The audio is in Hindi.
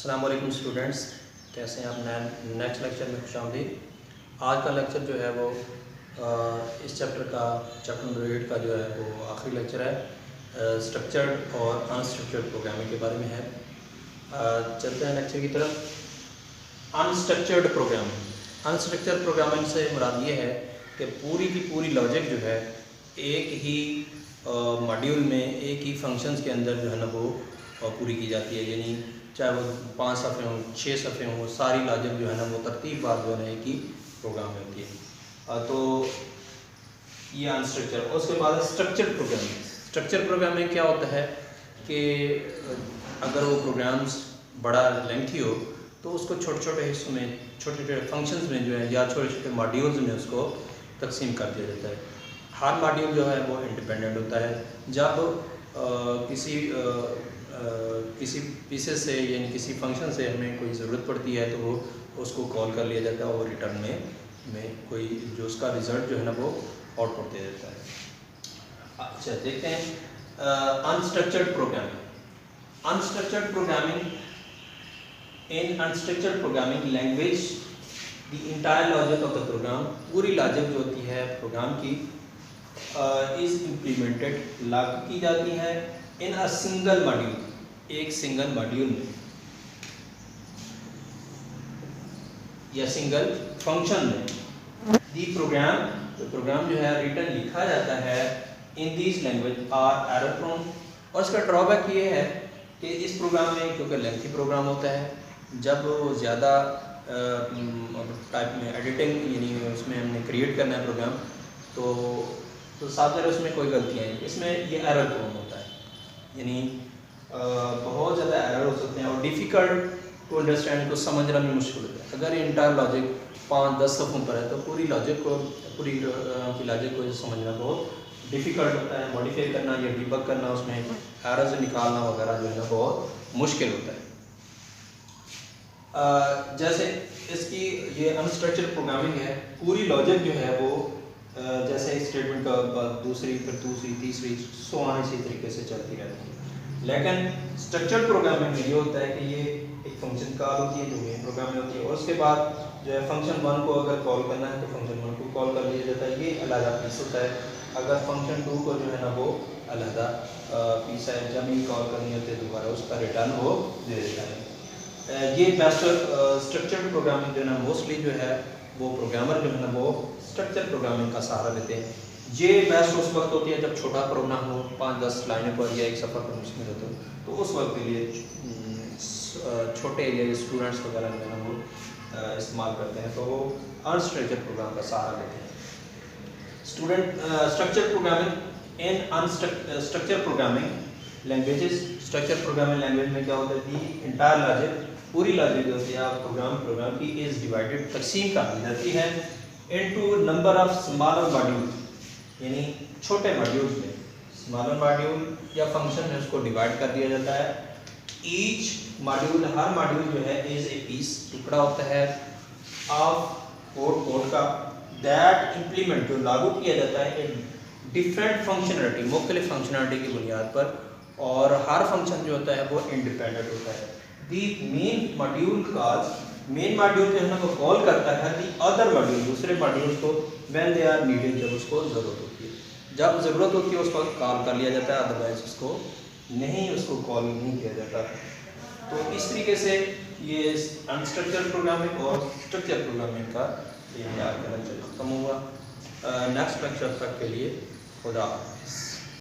अस्सलाम वालेकुम स्टूडेंट्स, कैसे हैं आप। नेक्स्ट लेक्चर में खुशामदीद। आज का लेक्चर जो है वो इस चैप्टर नंबर 8 का जो है वो आखिरी लेक्चर है। स्ट्रक्चर्ड और अनस्ट्रक्चर्ड प्रोग्रामिंग के बारे में है। चलते हैं लेक्चर की तरफ। अनस्ट्रक्चर्ड प्रोग्रामिंग से मुराद ये है कि पूरी की पूरी लॉजिक जो है एक ही मॉड्यूल में एक ही फंक्शंस के अंदर जो है ना वो पूरी की जाती है। यानी चाहे वो 5 सफ़े हों 6 सफ़े हों, सारी लॉजिक जो है ना वो तरतीब बार जो है ना एक ही प्रोग्राम में होती है। तो ये अनस्ट्रक्चर। और उसके बाद स्ट्रक्चर प्रोग्रामिंग क्या होता है कि अगर वो प्रोग्राम्स बड़ा लेंथी हो तो उसको छोटे छोटे हिस्सों में, छोटे छोटे फंक्शंस में जो है या छोटे छोटे मॉड्यूल्स में उसको तकसीम कर दिया जाता है। हर मॉड्यूल जो है वो इंडिपेंडेंट होता है। जब किसी पीसेस से यानी किसी फंक्शन से हमें कोई ज़रूरत पड़ती है तो वो उसको कॉल कर लिया जाता है और रिटर्न में कोई जो उसका रिज़ल्ट जो है ना वो आउटपुट दे देता है। अच्छा, देखते हैं unstructured programming language the entire logic of the program, पूरी लॉजिक जो होती है प्रोग्राम की इज़ इम्प्लीमेंटेड, लागू की जाती है इन अ सिंगल मॉड्यूल, एक सिंगल मॉड्यूल में या सिंगल फंक्शन में। दी प्रोग्राम जो है रिटर्न लिखा जाता है in this language are error prone. और इसका ड्रॉबैक ये है कि इस प्रोग्राम में क्योंकि लेंथी प्रोग्राम होता है, जब ज़्यादा टाइप में एडिटिंग यानी उसमें हमने क्रिएट करना है प्रोग्राम तो साथ में उसमें कोई गलतियाँ हैं, इसमें ये एरर प्रोन होता है। यानी बहुत ज़्यादा एरर हो सकते हैं और डिफ़िकल्ट टू अंडरस्टैंड, को समझना भी मुश्किल होता है। अगर इंटायर लॉजिक 5-10 सफ़ों पर है तो पूरी की लॉजिक को समझना बहुत डिफ़िकल्ट होता है। मॉडिफाई करना या डिबग करना, उसमें एरर्स निकालना वगैरह जो है ना बहुत मुश्किल होता है। जैसे इसकी ये अनस्ट्रक्चर्ड प्रोग्रामिंग है, पूरी लॉजिक जो है वो जैसे स्टेटमेंट का दूसरी फिर तीसरी सो ऑन इसी तरीके से चलती रहती है। लेकिन स्ट्रक्चर्ड प्रोग्रामिंग में ये होता है कि ये एक फंक्शन कॉल होती है जो मेन प्रोग्राम में होती है और उसके बाद जो है फंक्शन 1 को अगर कॉल करना है तो फंक्शन 1 को कॉल कर लिया जाता है, ये अलग पीस होता है। अगर फंक्शन 2 को जो है ना वो अलग पीस है, जब ही कॉल करनी होती है दोबारा उसका रिटर्न वो दे देता है। ये बेस्ट स्ट्रक्चर्ड प्रोग्रामिंग जो है ना मोस्टली जो है वो प्रोग्रामर जो है ना वो स्ट्रक्चर प्रोग्रामिंग का सहारा लेते हैं। ये बेस्ट उस वक्त होती है जब छोटा प्रोग्राम हो, 5-10 लाइनों पर या एक सफ़र पर मुश्किल होते हो, तो उस वक्त के लिए छोटे या स्टूडेंट्स वगैरह जो है ना वो इस्तेमाल करते हैं, तो वो अनस्ट्रक्चर्ड प्रोग्राम का सहारा लेते हैं। Structure programming in unstructured programming languages. Structure programming language में क्या होता है कि इंटायर लॉजिक, पूरी लॉजिक जो होती है प्रोग्राम की इज डिवाइडेड, तकसीम कर दी जाती है into number of smaller module, यानी छोटे मॉड्यूल्स में स्मॉलर मॉड्यूल या फंक्शन में उसको डिवाइड कर दिया जाता है। ईच मॉड्यूल, हर मॉड्यूल जो है इज ए पीस, टुकड़ा होता है ऑफ कोड का, दैट इम्प्लीमेंट जो लागू किया जाता है डिफरेंट फंक्शनलिटी, मुख्तलिफ फंक्शनलिटी की बुनियाद पर, और हर फंक्शन जो होता है वो इंडिपेंडेंट होता है। The main module calls, main module जो है ना वो कॉल करता है दी अदर मॉड्यूल, दूसरे मॉड्यूल्स को व्हेन दे आर नीडेड, जब उसको ज़रूरत होती है। जब ज़रूरत होती है उस वक्त कॉल कर लिया जाता है, अदरवाइज उसको कॉल नहीं किया जाता। तो इस तरीके से ये अनस्ट्रक्चर्ड प्रोग्रामिंग और स्ट्रक्चर प्रोग्रामिंग का ये याद करना खत्म हुआ। नेक्स्ट लेक्चर तक के लिए खुदा हाफ़िज़।